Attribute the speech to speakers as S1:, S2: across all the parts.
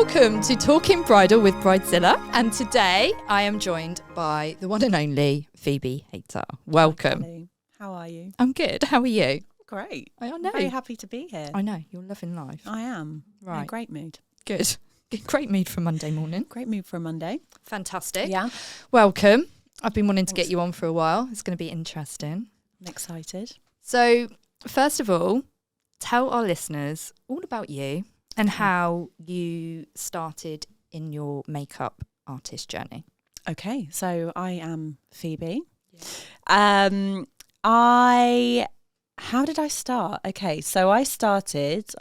S1: Welcome to Talking Bridal with Bridezilla, and today I am joined by the one and only Phoebe Hayter. Welcome.
S2: Hi, Kellie. How are you?
S1: I'm good. How are you?
S2: Great.
S1: I know.
S2: I'm very happy to be here.
S1: I know. You're loving life.
S2: I am.
S1: Right.
S2: In a great mood.
S1: Good. Great mood for Monday morning.
S2: Great mood for a Monday.
S1: Fantastic.
S2: Yeah.
S1: Welcome. I've been wanting to get you on for a while. It's going to be interesting.
S2: I'm excited.
S1: So, first of all, tell our listeners all about you and how you started in your makeup artist journey.
S2: Okay, so I am Phoebe.
S1: Yeah.
S2: How did I start? Okay, so I've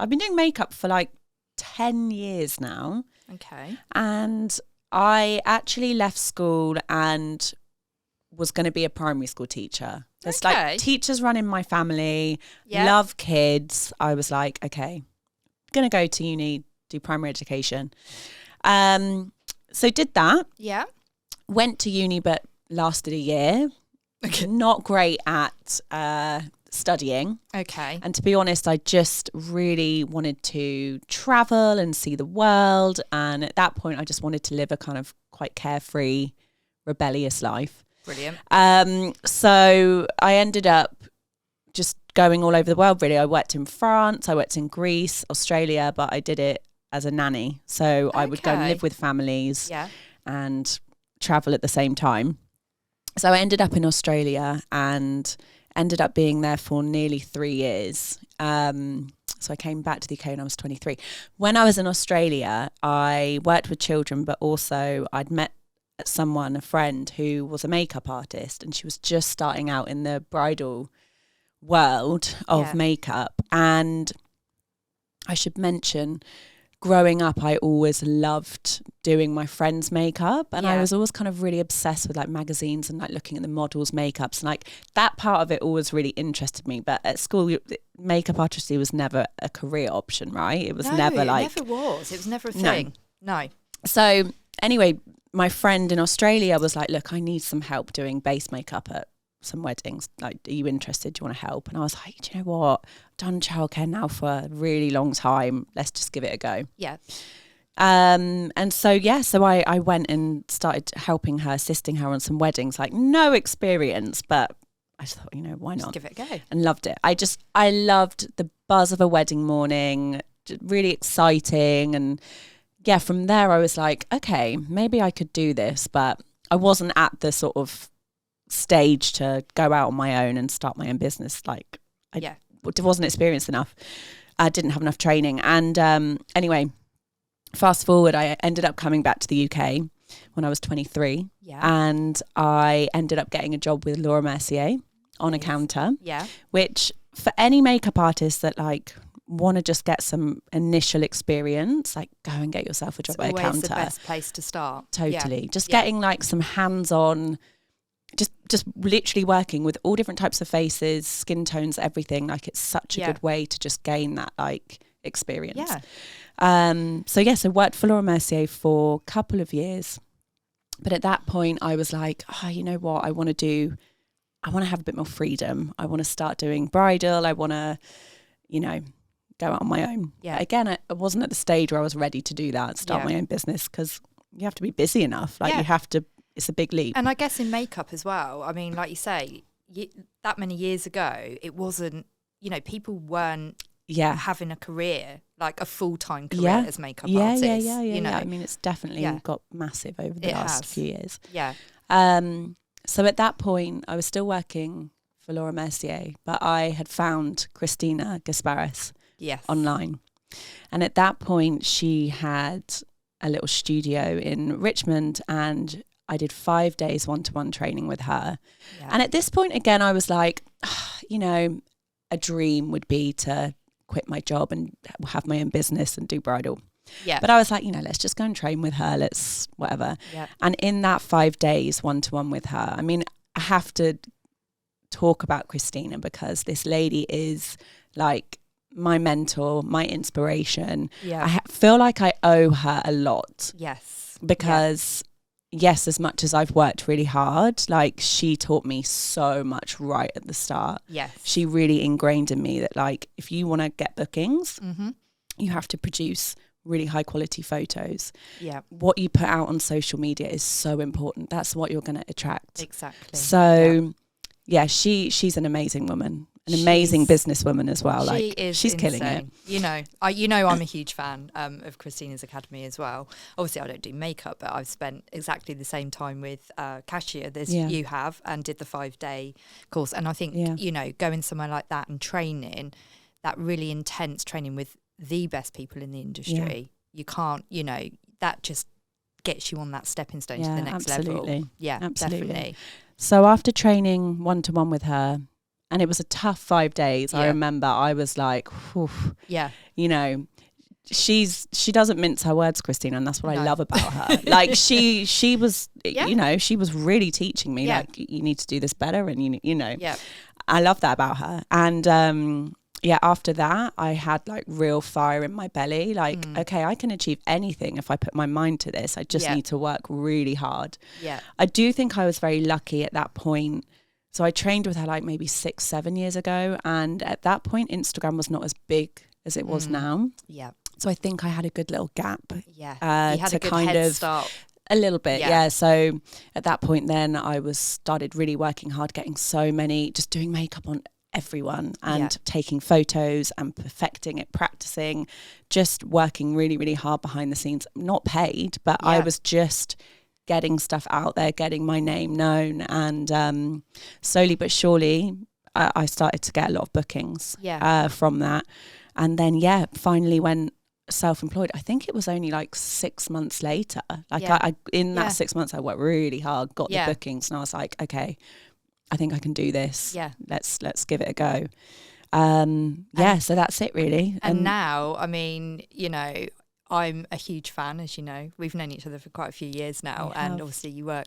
S2: been doing makeup for like 10 years now.
S1: Okay.
S2: And I actually left school and was going to be a primary school teacher. There's like teachers run in my family, love kids. I was like, okay, going to go to uni, do primary education. So did that.
S1: Yeah.
S2: Went to uni, but lasted a year.
S1: Okay.
S2: Not great at studying.
S1: Okay.
S2: And to be honest, I just really wanted to travel and see the world. And at that point, I just wanted to live a kind of quite carefree, rebellious life.
S1: Brilliant.
S2: So I ended up just going all over the world, really. I worked in France, I worked in Greece, Australia, but I did it as a nanny. So I would go and live with families and travel at the same time. So I ended up in Australia and ended up being there for nearly 3 years. So I came back to the UK when I was 23. When I was in Australia, I worked with children, but also I'd met a friend who was a makeup artist, and she was just starting out in the bridal world of makeup. And I should mention, growing up, I always loved doing my friends' makeup, and I was always kind of really obsessed with like magazines and like looking at the models' makeups, and like that part of it always really interested me. But at school, makeup artistry was never a career option, right? It was never like...
S1: it never was. It was never a thing. No.
S2: So anyway, my friend in Australia was like, look, I need some help doing base makeup at some weddings. Like, are you interested? Do you want to help? And I was like, do you know what? I've done childcare now for a really long time. Let's just give it a go.
S1: Yeah.
S2: And so I went and started helping her, assisting her on some weddings, like no experience, but I just thought, why not?
S1: Just give it a go.
S2: And loved it. I loved the buzz of a wedding morning, really exciting. And yeah, from there I was like, okay, maybe I could do this, but I wasn't at the sort of stage to go out on my own and start my own business. Like I wasn't experienced enough. I didn't have enough training. And anyway, fast forward, I ended up coming back to the UK when I was 23.
S1: Yeah.
S2: And I ended up getting a job with Laura Mercier on a counter.
S1: Yeah.
S2: Which for any makeup artist that like want to just get some initial experience, like go and get yourself a job at a counter.
S1: It's the best place to start.
S2: Totally. Just getting like some hands-on, just literally working with all different types of faces, skin tones, everything. Like it's such a good way to just gain that like experience.
S1: Yeah.
S2: So worked for Laura Mercier for a couple of years. But at that point I was like, you know what, I want to have a bit more freedom. I want to start doing bridal. I want to, go out on my own. Yeah. But again, I wasn't at the stage where I was ready to do that, start my own business, because you have to be busy enough. Like you have to, it's a big leap.
S1: And I guess in makeup as well, I mean, like you say, that many years ago, it wasn't, people weren't having a career, like a full-time career as makeup artists.
S2: Yeah. I mean, it's definitely got massive over the last few years.
S1: Yeah.
S2: So at that point, I was still working for Laura Mercier, but I had found Kristina Gasperas online. And at that point, she had a little studio in Richmond, and I did 5 days one-to-one training with her. Yeah. And at this point, again, I was like, a dream would be to quit my job and have my own business and do bridal.
S1: Yeah.
S2: But I was like, let's just go and train with her. Let's whatever. Yeah. And in that 5 days one-to-one with her, I mean, I have to talk about Kristina, because this lady is like my mentor, my inspiration. Yeah. I feel like I owe her a lot.
S1: Yes.
S2: Because yes, as much as I've worked really hard, like she taught me so much right at the start.
S1: Yes.
S2: She really ingrained in me that like, if you want to get bookings, you have to produce really high quality photos.
S1: Yeah.
S2: What you put out on social media is so important. That's what you're going to attract.
S1: Exactly.
S2: So she's an amazing woman, an amazing businesswoman as well. She's
S1: insane.
S2: Killing it.
S1: I'm a huge fan of Kristina's Academy as well. Obviously I don't do makeup, but I've spent exactly the same time with Kasia you have, and did the 5-day course. And I think, going somewhere like that and training, that really intense training with the best people in the industry, you can't, that just gets you on that stepping stone to the next level. Yeah, absolutely. Definitely.
S2: So after training 1-to-1 with her, and it was a tough 5 days. I remember I was like, she doesn't mince her words, Kristina, and that's what I love about her. Like she was, she was really teaching me like, you need to do this better, and I love that about her. And after that, I had like real fire in my belly. Like, okay, I can achieve anything if I put my mind to this. I just need to work really hard. Yeah, I do think I was very lucky at that point. So I trained with her like maybe 6-7 years ago. And at that point, Instagram was not as big as it was now. Yeah. So I think I had a good little gap.
S1: Yeah. You had a good head start.
S2: A little bit, yeah. So at that point then I started really working hard, getting just doing makeup on everyone and taking photos and perfecting it, practicing, just working really, really hard behind the scenes. Not paid, but I was just getting stuff out there, getting my name known, and slowly but surely I started to get a lot of bookings from that. And then finally went self-employed. I think it was only like 6 months later. Like I in that 6 months I worked really hard, got the bookings, and I was like, okay, I think I can do this. Yeah, let's give it a go. So that's it really.
S1: And now, I mean, I'm a huge fan, as you know. We've known each other for quite a few years now, and obviously you work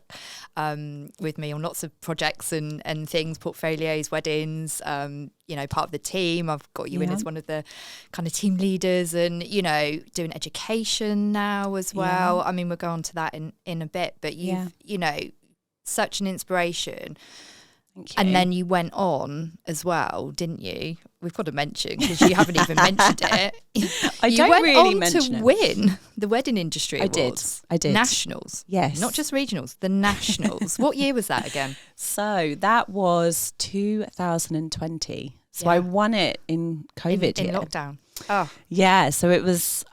S1: with me on lots of projects and things, portfolios, weddings, part of the team. I've got you in as one of the kind of team leaders, and, doing education now as well. I mean, we'll go on to that in a bit, but you've, such an inspiration. And then you went on as well, didn't you? We've got to mention, because you haven't even mentioned it. You went on to win the wedding industry awards.
S2: I did.
S1: Nationals.
S2: Yes.
S1: Not just regionals, the nationals. What year was that again?
S2: So that was 2020. So I won it in COVID
S1: in lockdown. Oh
S2: yeah, so it was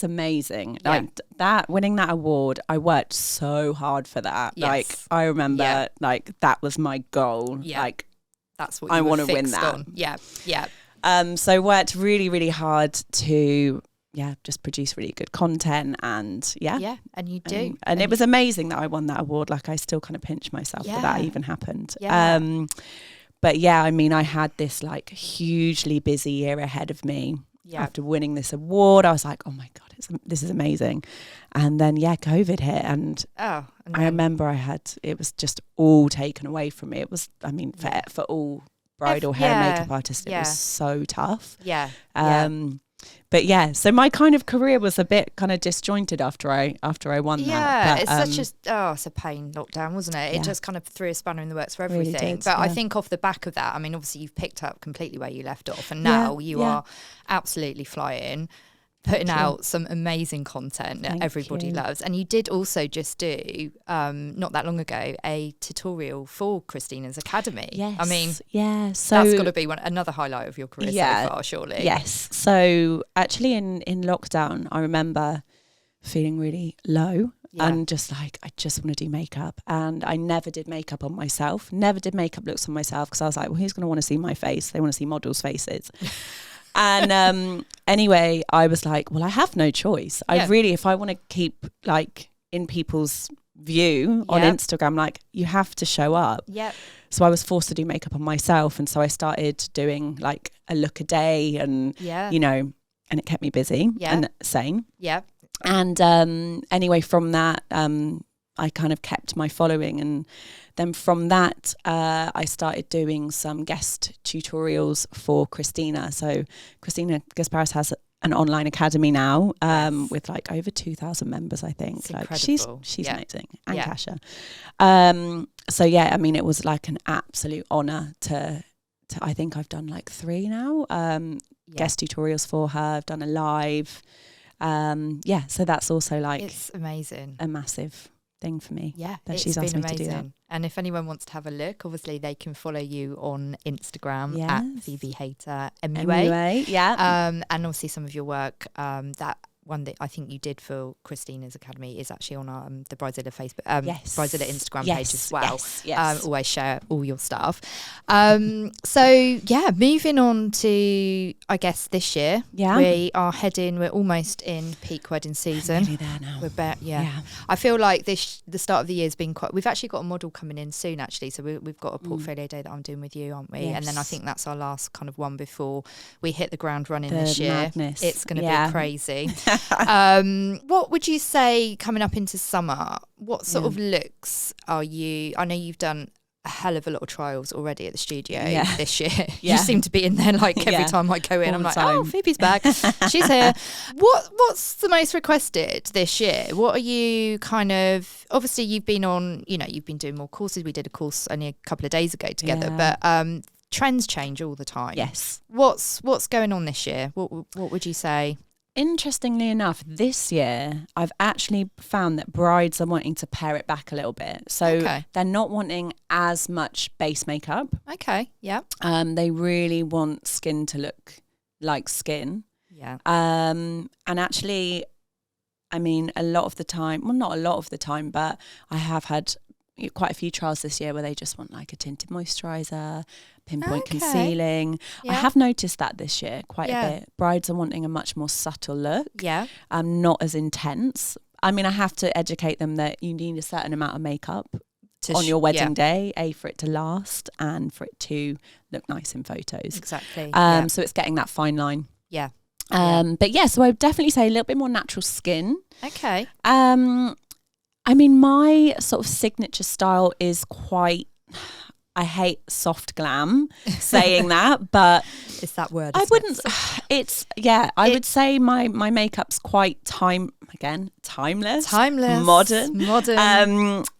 S2: amazing. Like that, winning that award, I worked so hard for that. Yes. Like I remember, like that was my goal. Yeah. Like
S1: that's what I want to win that. On. Yeah.
S2: So worked really, really hard to just produce really good content, and
S1: and you do,
S2: and it was amazing that I won that award. Like I still kind of pinch myself that even happened. Yeah. But I mean, I had this like hugely busy year ahead of me. Yeah. After winning this award, I was like, oh my God, this is amazing. And then, COVID hit. And I remember it was just all taken away from me. It was, I mean, for all bridal hair and makeup artists, it was so tough. Yeah. But so my kind of career was a bit kind of disjointed after I won that.
S1: Yeah, it's it's a pain lockdown, wasn't it? It just kind of threw a spanner in the works for everything. Really did, but I think off the back of that, I mean, obviously you've picked up completely where you left off, and now you are absolutely flying, putting out some amazing content that everybody loves. And you did also just do, not that long ago, a tutorial for Kristina's Academy.
S2: Yes.
S1: I mean,
S2: so
S1: that's got to be another highlight of your career so far, surely.
S2: Yes. So actually in lockdown, I remember feeling really low and just like, I just want to do makeup. And I never did makeup on myself, never did makeup looks on myself, because I was like, well, who's going to want to see my face? They want to see models' faces. And anyway, I was like, well, I have no choice. I really, if I want to keep like in people's view on Instagram, like you have to show up. Yeah. So I was forced to do makeup on myself. And so I started doing like a look a day, and, and it kept me busy and sane. Yeah. And anyway, from that, I kind of kept my following, and then from that I started doing some guest tutorials for Kristina. So Kristina Gasperas has an online academy now with like over 2,000 members, I think.
S1: It's
S2: like
S1: incredible.
S2: she's amazing, and Kasia. So I mean, it was like an absolute honor to I think I've done like 3 now guest tutorials for her. I've done a live. So that's also like
S1: it's amazing,
S2: a massive thing for me.
S1: Yeah,
S2: that she's asked me to do that.
S1: And if anyone wants to have a look, obviously they can follow you on Instagram at Phoebe Hayter MUA.
S2: Yeah.
S1: And obviously some of your work, that one that I think you did for Kristina's Academy is actually on our, the Bridezilla Facebook, Bridezilla Instagram page as well.
S2: Yes.
S1: Always share all your stuff. So yeah, moving on to, I guess, this year.
S2: Yeah.
S1: We're almost in peak wedding season.
S2: We're nearly there now.
S1: We're I feel like the start of the year has been we've actually got a model coming in soon actually. So we've got a portfolio day that I'm doing with you, aren't we?
S2: Yes.
S1: And then I think that's our last kind of one before we hit the ground running this year.
S2: Madness.
S1: It's going to be crazy. What would you say coming up into summer? What sort of looks are you? I know you've done a hell of a lot of trials already at the studio this year. You seem to be in there like every time I go in. I'm like, oh, Phoebe's back. She's here. What's the most requested this year? What are you kind of? Obviously, you've been on. You've been doing more courses. We did a course only a couple of days ago together, but trends change all the time.
S2: Yes.
S1: What's going on this year? What would you say?
S2: Interestingly enough, this year, I've actually found that brides are wanting to pare it back a little bit. So they're not wanting as much base makeup.
S1: Okay, yeah.
S2: They really want skin to look like skin.
S1: Yeah.
S2: And actually, I mean, a lot of the time, well, not a lot of the time, but I have had quite a few trials this year where they just want like a tinted moisturiser, pinpoint concealing. I have noticed that this year quite a bit. Brides are wanting a much more subtle look.
S1: Yeah.
S2: Not as intense. I mean, I have to educate them that you need a certain amount of makeup on your wedding day, for it to last and for it to look nice in photos.
S1: Exactly.
S2: So it's getting that fine line.
S1: Yeah.
S2: But so I would definitely say a little bit more natural skin.
S1: Okay.
S2: I mean, my sort of signature style is quite, I hate soft glam saying that, but
S1: it's that word.
S2: I wouldn't, I would say my makeup's quite timeless,
S1: modern,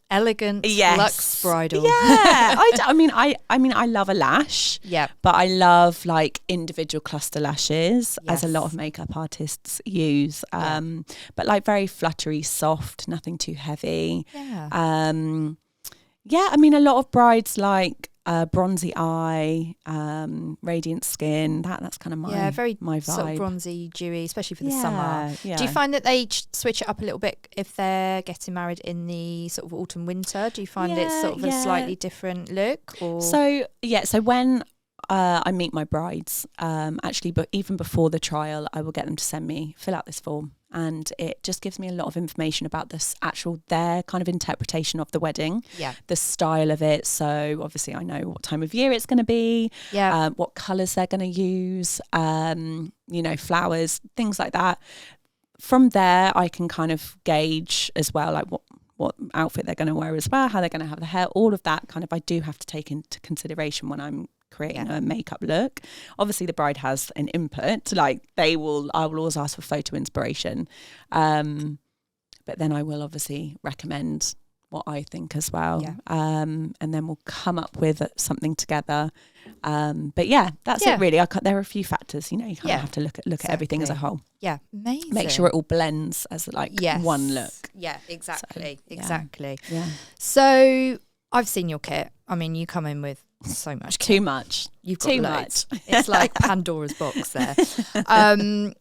S1: elegant, luxe bridal.
S2: Yeah. I love a lash.
S1: Yeah.
S2: But I love like individual cluster lashes, as a lot of makeup artists use. But like very fluttery, soft, nothing too heavy.
S1: Yeah.
S2: I mean, a lot of brides like bronzy eye, radiant skin. That's kind of my vibe.
S1: Sort of bronzy, dewy, especially for the summer.
S2: Yeah.
S1: Do you find that they switch it up a little bit if they're getting married in the sort of autumn winter? Do you find it's sort of a slightly different look? Or
S2: so when I meet my brides, actually, but even before the trial, I will get them to fill out this form. And it just gives me a lot of information about their kind of interpretation of the wedding, the style of it. So obviously I know what time of year it's going to be, what colours they're going to use, flowers, things like that. From there, I can kind of gauge as well, like what outfit they're going to wear as well, how they're going to have the hair, all of that kind of I do have to take into consideration when I'm creating a makeup look. Obviously the bride has an input, like I will always ask for photo inspiration, but then I will obviously recommend what I think as well, and then we'll come up with something together, but that's it really. There are a few factors, you kind of have to look at everything as a whole.
S1: Amazing.
S2: Make sure it all blends as like one look.
S1: Exactly. So I've seen your kit. I mean, you come in with so much kit.
S2: Too much.
S1: You've got loads. It's like Pandora's box there. So I'm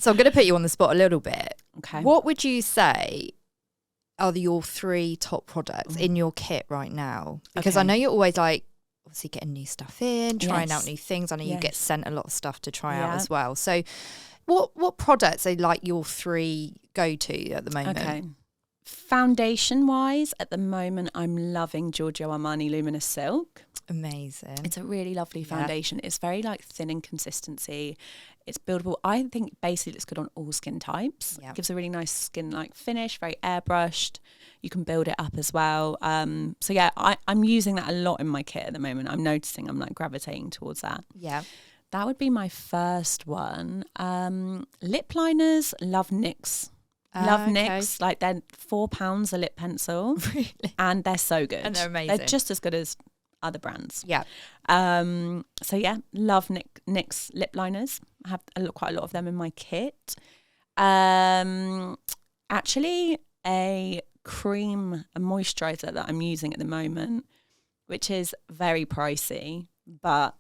S1: going to put you on the spot a little bit.
S2: Okay.
S1: What would you say are your 3 top products in your kit right now? Because I know you're always like obviously getting new stuff in, trying out new things. I know you get sent a lot of stuff to try out as well. So what products are like your 3 go-to at the moment?
S2: Okay. Foundation wise, at the moment, I'm loving Giorgio Armani Luminous Silk.
S1: Amazing.
S2: It's a really lovely foundation. It's very like thin in consistency. It's buildable. I think basically it's good on all skin types. It gives a really nice skin like finish, very airbrushed. You can build it up as well. I'm using that a lot in my kit at the moment. I'm noticing I'm like gravitating towards that.
S1: Yeah.
S2: That would be my first one. Lip liners, love NYX. Love NYX, like they're £4 a lip pencil.
S1: Really?
S2: And they're so good.
S1: And they're amazing.
S2: They're just as good as other brands.
S1: Yeah.
S2: Love NYX lip liners. I have quite a lot of them in my kit. Actually, a moisturizer that I'm using at the moment, which is very pricey, but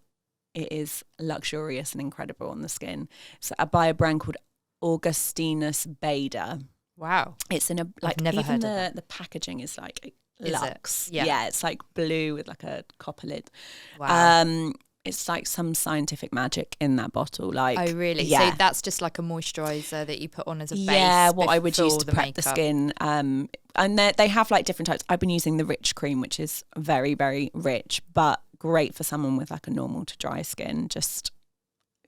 S2: it is luxurious and incredible on the skin. So I buy a brand called Augustinus Bader.
S1: Wow.
S2: It's in a, like,
S1: never
S2: even
S1: heard of that.
S2: the packaging is like
S1: Is
S2: luxe.
S1: it? Yeah.
S2: It's like blue with like a copper lid.
S1: Wow.
S2: It's like some scientific magic in that bottle. Like,
S1: oh, really?
S2: Yeah.
S1: So that's just like a moisturizer that you put on as a base.
S2: Yeah, what I would use to prep
S1: makeup.
S2: the skin. And they have like different types. I've been using the rich cream, which is very, very rich, but great for someone with like a normal to dry skin. Just,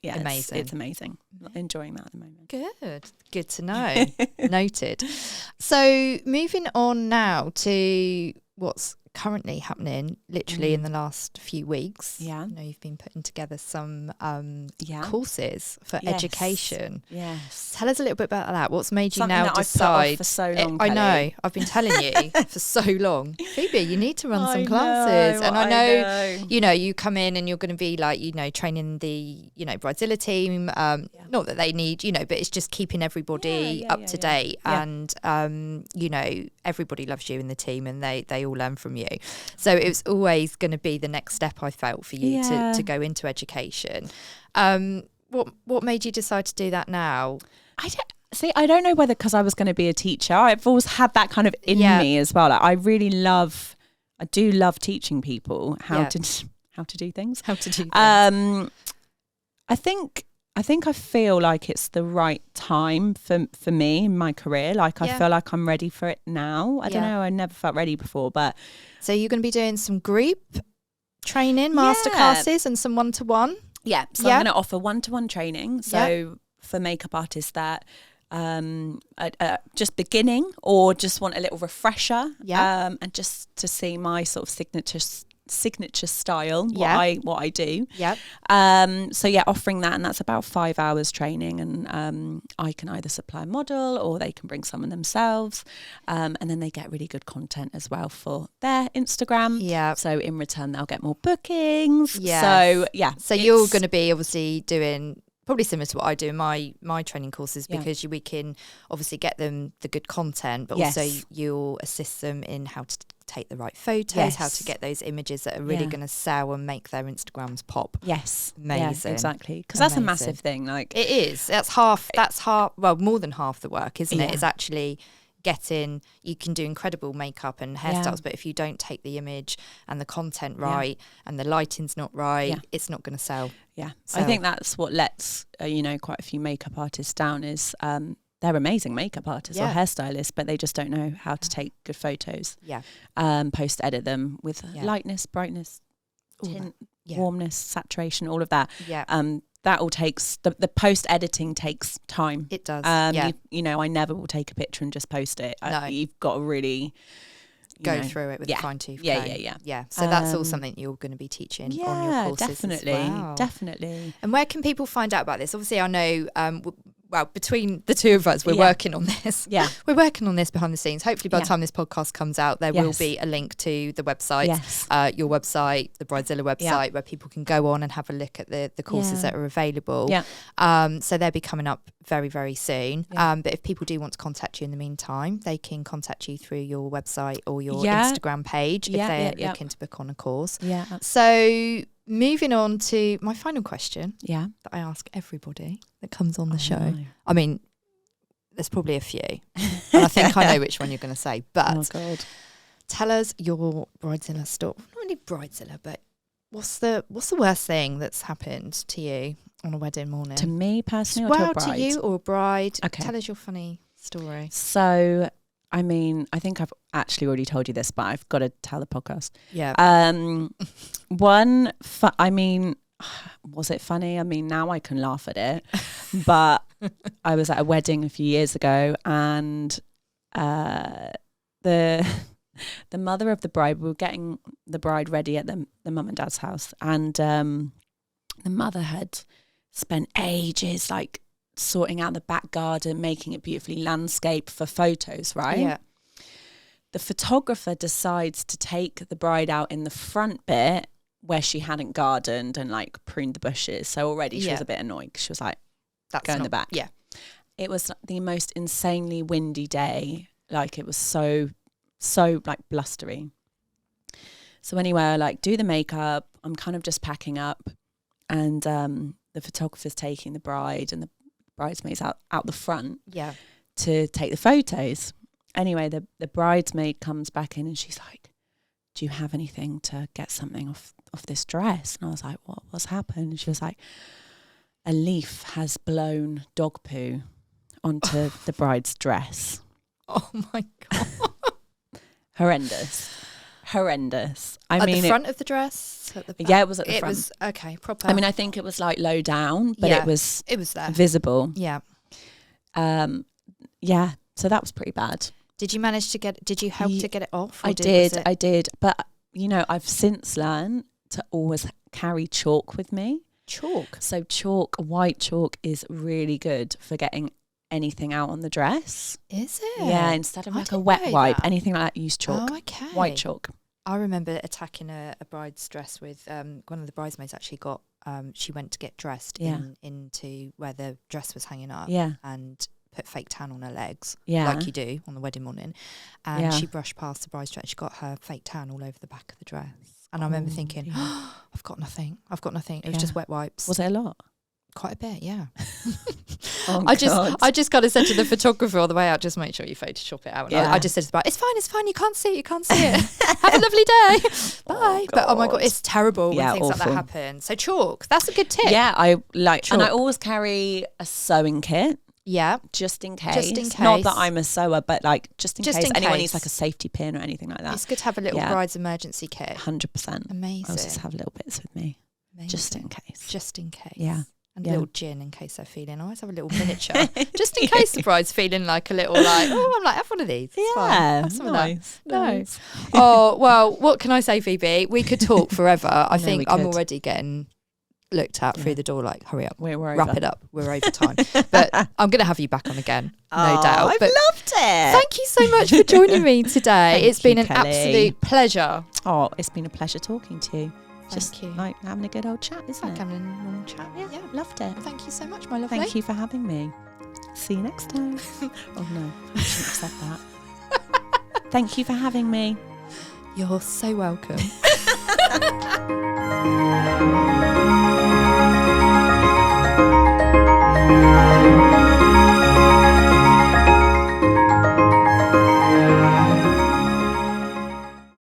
S2: yeah,
S1: amazing.
S2: It's amazing. Enjoying that at the moment.
S1: Good to know. Noted. So moving on now to what's currently happening literally in the last few weeks.
S2: Yeah.
S1: I know you've been putting together some courses for
S2: Yes.
S1: education.
S2: Yes.
S1: Tell us a little bit about that. What's made you
S2: Something
S1: now
S2: that
S1: decide?
S2: I've put off for so long,
S1: I
S2: Kellie.
S1: know. I've been telling you for so long. Phoebe, you need to run some
S2: I
S1: classes.
S2: know,
S1: And I know,
S2: know.
S1: you come in and you're going to be like, training the, Bridezilla team. Not that they need, but it's just keeping everybody up to date.
S2: Yeah.
S1: And, everybody loves you in the team and they all learn from you. So it was always going to be the next step, I felt, for you to go into education. What made you decide to do that now?
S2: I don't know whether because I was going to be a teacher. I've always had that kind of in me as well. Like, I do love teaching people how to do things. I feel like it's the right time for me in my career. Like, I feel like I'm ready for it now. I don't know. I never felt ready before, but.
S1: So you're going to be doing some group training, masterclasses and some one-to-one?
S2: Yeah. So I'm going to offer one-to-one training. So for makeup artists that just beginning or just want a little refresher and just to see my sort of signature style, what I do. Offering that, and that's about 5 hours training, and I can either supply a model or they can bring someone themselves, and then they get really good content as well for their Instagram. So in return they'll get more bookings. So you're going
S1: to be obviously doing probably similar to what I do in my training courses, because we can obviously get them the good content, but also you'll assist them in how to take the right photos, how to get those images that are really going to sell and make their Instagrams pop. Amazing.
S2: Exactly, because that's a massive thing. Like,
S1: it is. That's half, well, more than half the work, isn't it? It's actually you can do incredible makeup and hairstyles, but if you don't take the image and the content right and the lighting's not right, it's not going to sell.
S2: I think that's what lets quite a few makeup artists down is they're amazing makeup artists or hairstylists, but they just don't know how to take good photos. Post edit them with lightness, brightness, tint, warmness, saturation, all of that. That all takes the post editing takes time.
S1: It does.
S2: I never will take a picture and just post it. You've got to really
S1: go through it with a fine-tooth comb. So that's all something you're going to be teaching on your courses
S2: definitely.
S1: And where can people find out about this? Obviously, I know between the two of us, we're working on this. We're working on this behind the scenes. Hopefully by the time this podcast comes out, there will be a link to the website, your website, the Bridezilla website, where people can go on and have a look at the courses that are available. So they'll be coming up very, very soon. But if people do want to contact you in the meantime, they can contact you through your website or your Instagram page if they're looking to book on a course. So moving on to my final question that I ask everybody that comes on the show. No. I mean, there's probably a few. And I think I know which one you're going to say. But tell us your Bridezilla story. Not really Bridezilla, but what's the worst thing that's happened to you on a wedding morning?
S2: To me personally, or to a bride?
S1: To you or a bride.
S2: Okay.
S1: Tell us your funny story.
S2: So, I mean, I think I've actually already told you this, but I've got to tell the podcast. Was it funny? I mean, now I can laugh at it, but I was at a wedding a few years ago, and the mother of the bride, we were getting the bride ready at the mum and dad's house, and the mother had spent ages like sorting out the back garden, making it beautifully landscape for photos, right? The photographer decides to take the bride out in the front bit where she hadn't gardened and like pruned the bushes. So already she was a bit annoyed. She was like, go in the back. it was the most insanely windy day. Like, it was so like blustery. So anyway, I like do the makeup. I'm kind of just packing up, and the photographer's taking the bride and the bridesmaids out the front to take the photos. Anyway, the bridesmaid comes back in and she's like, do you have anything to get something off this dress? And I was like, what's happened? And she was like, a leaf has blown dog poo onto the bride's dress.
S1: Oh my God.
S2: Horrendous. I
S1: At
S2: mean,
S1: the front of the dress? At the back?
S2: Yeah, it was at the front.
S1: It was, okay, proper.
S2: I mean, I think it was like low down, but it was
S1: there.
S2: Visible.
S1: Yeah.
S2: Yeah, so that was pretty bad.
S1: Did you manage to did you help to get it off?
S2: I did. But, you know, I've since learned to always carry chalk with me.
S1: Chalk?
S2: So white chalk is really good for getting anything out on the dress.
S1: Is it?
S2: Yeah, instead of like a wet wipe, anything like that, use chalk.
S1: Oh, okay.
S2: White chalk.
S1: I remember attacking a bride's dress with one of the bridesmaids actually got, she went to get dressed into where the dress was hanging up and put fake tan on her legs, like you do on the wedding morning. And she brushed past the bride's dress. She got her fake tan all over the back of the dress. And I remember thinking, I've got nothing. It was just wet wipes.
S2: Was it a lot?
S1: Quite a bit, yeah.
S2: I
S1: just kind of said to the photographer on the way out, just make sure you Photoshop it out. And I just said to the bride, it's fine, you can't see it. Have a lovely day. Bye. But oh my God, it's terrible when things like that happen. So chalk, that's a good tip.
S2: Yeah, I like chalk. And I always carry a sewing kit.
S1: Yeah.
S2: Just in case. Not that I'm a sewer, but like just in case anyone needs like a safety pin or anything like that.
S1: It's good to have a little bride's emergency kit.
S2: 100%.
S1: Amazing.
S2: I always just have little bits with me. Amazing. Just in case.
S1: Just in case.
S2: Yeah.
S1: And a little gin in case they're feeling. I always have a little miniature, just in case the bride's feeling like a little like, I'm like, have one of these. It's fine. Have some
S2: nice.
S1: Of that. Nice. No. Oh, well, what can I say, Phoebe? We could talk forever. I think I'm already getting looked at through the door like, hurry up, wrap it up. We're over time. But I'm going to have you back on again, no doubt.
S2: I've loved it.
S1: Thank you so much for joining me today. It's been an absolute pleasure.
S2: Oh, it's been a pleasure talking to you.
S1: Thank you.
S2: Like having a good old chat, isn't it?
S1: Having a normal chat. Yeah,
S2: loved it.
S1: Thank you so much, my lovely.
S2: Thank you for having me. See you next time. Oh no, I shouldn't have said that. Thank you for having me.
S1: You're so welcome.